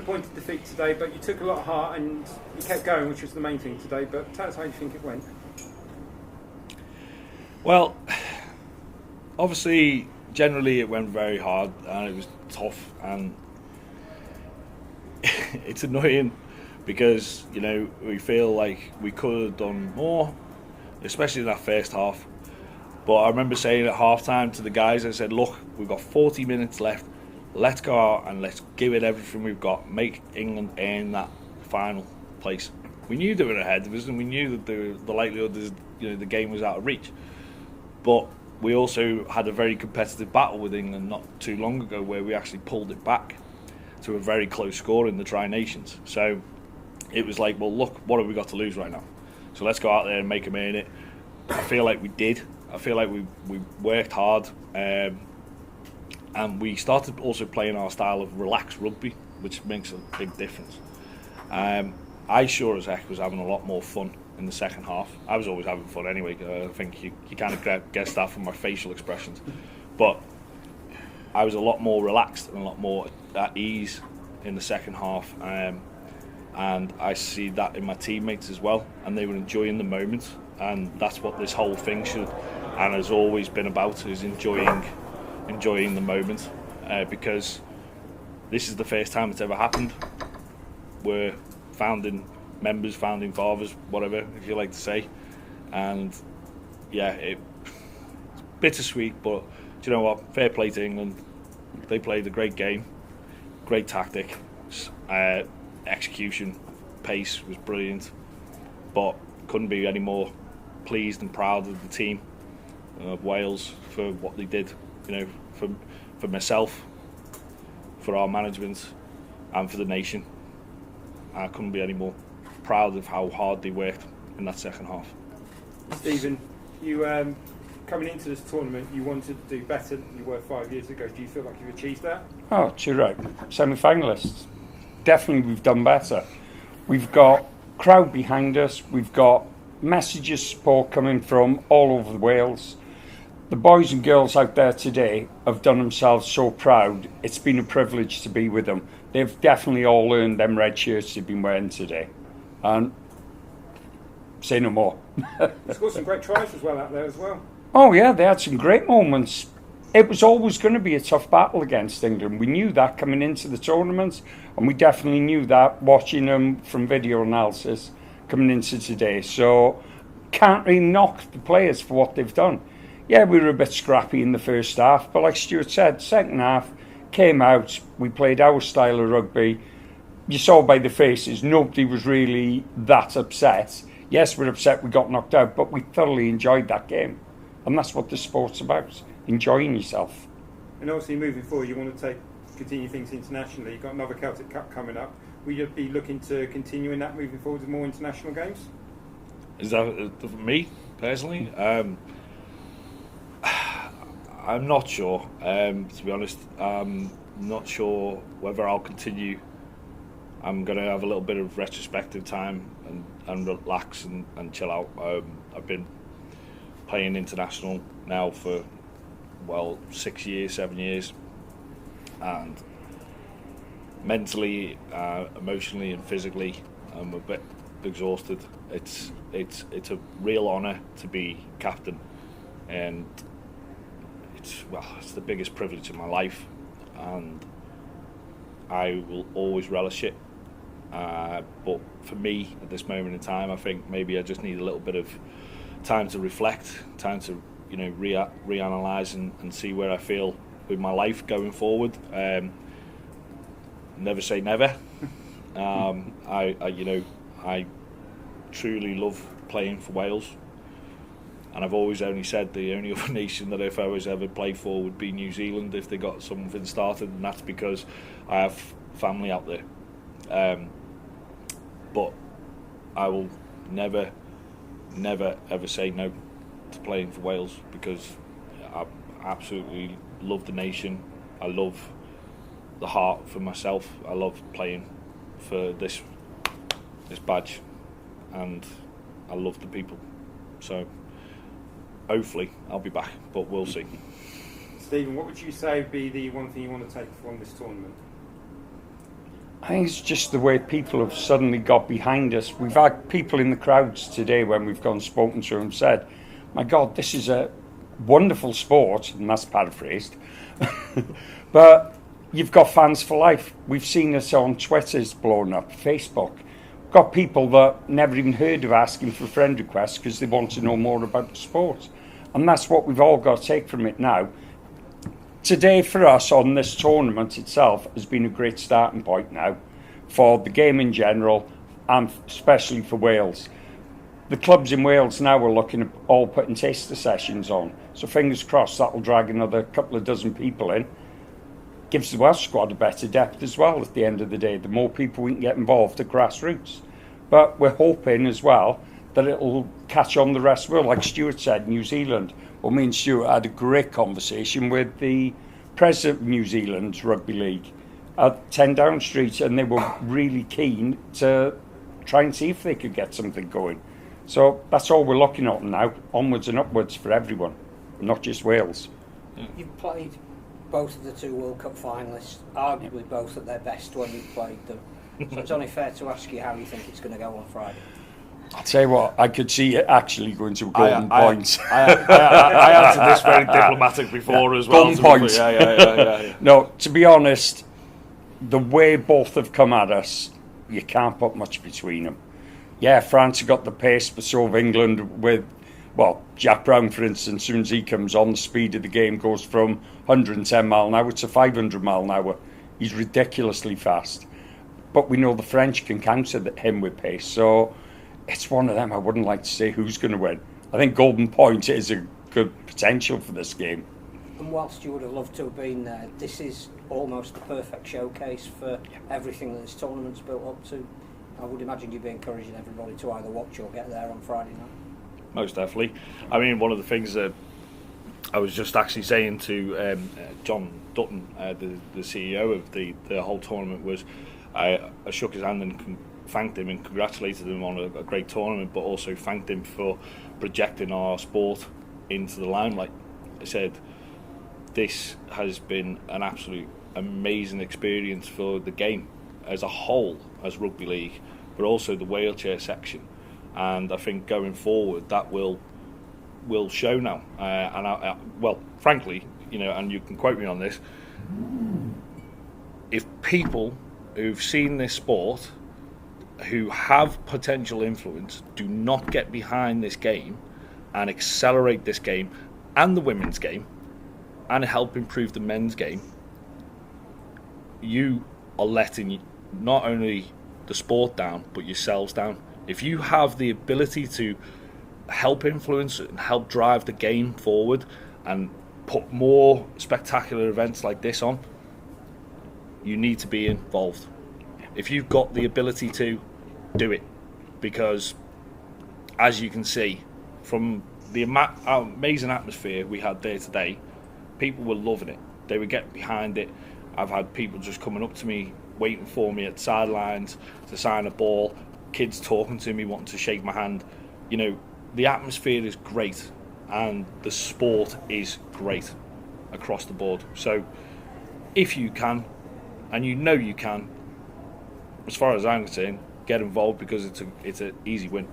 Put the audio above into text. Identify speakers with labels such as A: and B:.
A: disappointing defeat today, but you took a lot of heart and you kept going, which was the main thing today. But tell us how you think it went.
B: Well, obviously, generally it went very hard and it was tough, and it's annoying because, you know, we feel like we could have done more, especially in that first half. But I remember saying at half-time to the guys, I said, look, we've got 40 minutes left. Let's go out and let's give it everything we've got. Make England earn that final place. We knew they were ahead of us, and we knew that the likelihood is, you know, the game was out of reach. But we also had a very competitive battle with England not too long ago, where we actually pulled it back to a very close score in the Tri-Nations. So it was like, well, look, what have we got to lose right now? So let's go out there and make them earn it. I feel like we did. I feel like we worked hard. And we started also playing our style of relaxed rugby, which makes a big difference. I sure as heck was having a lot more fun in the second half. I was always having fun anyway. I think you kind of guess that from my facial expressions. But I was a lot more relaxed and a lot more at ease in the second half. And I see that in my teammates as well. And they were enjoying the moment. And that's what this whole thing should and has always been about, is enjoying the moment, because this is the first time it's ever happened. We're founding members, founding fathers, whatever if you like to say, and yeah, it's bittersweet, but do you know what? Fair play to England. They played a great game, great tactic, execution, pace was brilliant, but couldn't be any more pleased and proud of the team of Wales for what they did. You know, for myself, for our management, and for the nation. I couldn't be any more proud of how hard they worked in that second half.
A: Stephen, you coming into this tournament, you wanted to do better than you were 5 years ago. Do you feel like you've achieved that?
C: Oh, you're right. Semi-finalists. Definitely we've done better. We've got crowd behind us. We've got messages of support coming from all over Wales. The boys and girls out there today have done themselves so proud. It's been a privilege to be with them. They've definitely all earned them red shirts they've been wearing today. And say no more.
A: They've got some great tries as well out there as well.
C: Oh yeah, they had some great moments. It was always going to be a tough battle against England. We knew that coming into the tournament, and we definitely knew that watching them from video analysis coming into today. So can't really knock the players for what they've done. Yeah, we were a bit scrappy in the first half, but like Stuart said, second half came out, we played our style of rugby. You saw by the faces, nobody was really that upset. Yes, we're upset we got knocked out, but we thoroughly enjoyed that game. And that's what the sport's about, enjoying yourself.
A: And obviously moving forward, you want to continue things internationally. You've got another Celtic Cup coming up. Will you be looking to continue in that moving forward with more international games?
B: Is that for me, personally? I'm not sure, to be honest. I'm not sure whether I'll continue. I'm going to have a little bit of retrospective time and relax and chill out. I've been playing international now for, 6 years, 7 years. And mentally, emotionally and physically, I'm a bit exhausted. It's a real honour to be captain. And it's the biggest privilege of my life, and I will always relish it. But for me, at this moment in time, I think maybe I just need a little bit of time to reflect, time to reanalyze and see where I feel with my life going forward. Never say never. I truly love playing for Wales. And I've always only said the only other nation that if I was ever play for would be New Zealand if they got something started, and that's because I have family out there. But I will never ever say no to playing for Wales, because I absolutely love the nation. I love the heart for myself. I love playing for this badge, and I love the people. So hopefully I'll be back, but we'll see.
A: Stephen, what would you say would be the one thing you want to take from this tournament?
C: I think it's just the way people have suddenly got behind us. We've had people in the crowds today when we've gone and spoken to them said, my God, this is a wonderful sport, and that's paraphrased, but you've got fans for life. We've seen this on Twitter's blown up, Facebook. We've got people that never even heard of asking for friend requests because they want to know more about the sport. And that's what we've all got to take from it now. Today for us on this tournament itself has been a great starting point now for the game in general and especially for Wales. The clubs in Wales now are looking at all putting taster sessions on. So fingers crossed that'll drag another couple of dozen people in. Gives the Welsh squad a better depth as well at the end of the day. The more people we can get involved at grassroots. But we're hoping as well that it'll catch on the rest of the world. Like Stuart said, New Zealand. Well, me and Stuart had a great conversation with the president of New Zealand's Rugby League at 10 Down Street, and they were really keen to try and see if they could get something going. So that's all we're looking at now, onwards and upwards for everyone, not just Wales.
D: You've played both of the two World Cup finalists, arguably both at their best when you've played them. So it's only fair to ask you how you think it's going to go on Friday.
C: I'll tell you what, I could see it actually going to a golden point.
B: I answered this very diplomatic before as well.
C: Golden point.
B: Yeah.
C: No, to be honest, the way both have come at us, you can't put much between them. Yeah, France have got the pace, but so have England with, well, Jack Brown, for instance, as soon as he comes on, the speed of the game goes from 110 mile an hour to 500 mile an hour. He's ridiculously fast. But we know the French can counter him with pace, so it's one of them. I wouldn't like to say who's going to win. I think golden point is a good potential for this game.
D: And whilst you would have loved to have been there, this is almost the perfect showcase for everything that this tournament's built up to. I would imagine you'd be encouraging everybody to either watch or get there on Friday night.
B: Most definitely. I mean, one of the things that I was just actually saying to John Dutton, the CEO of the whole tournament, was I shook his hand and thanked him and congratulated him on a great tournament, but also thanked him for projecting our sport into the limelight. I said, this has been an absolute amazing experience for the game as a whole, as rugby league, but also the wheelchair section. And I think going forward that will show now. Well, frankly, you know, and you can quote me on this, if people who've seen this sport, who have potential influence, do not get behind this game and accelerate this game and the women's game and help improve the men's game, you are letting not only the sport down but yourselves down. If you have the ability to help influence and help drive the game forward and put more spectacular events like this on, you need to be involved. If you've got the ability to, do it. Because as you can see from the amazing atmosphere we had there today, people were loving it. They were getting behind it. I've had people just coming up to me, waiting for me at sidelines to sign a ball, kids talking to me, wanting to shake my hand. You know, the atmosphere is great and the sport is great across the board. So if you can, and you know you can, as far as I'm concerned, get involved, because it's an easy win.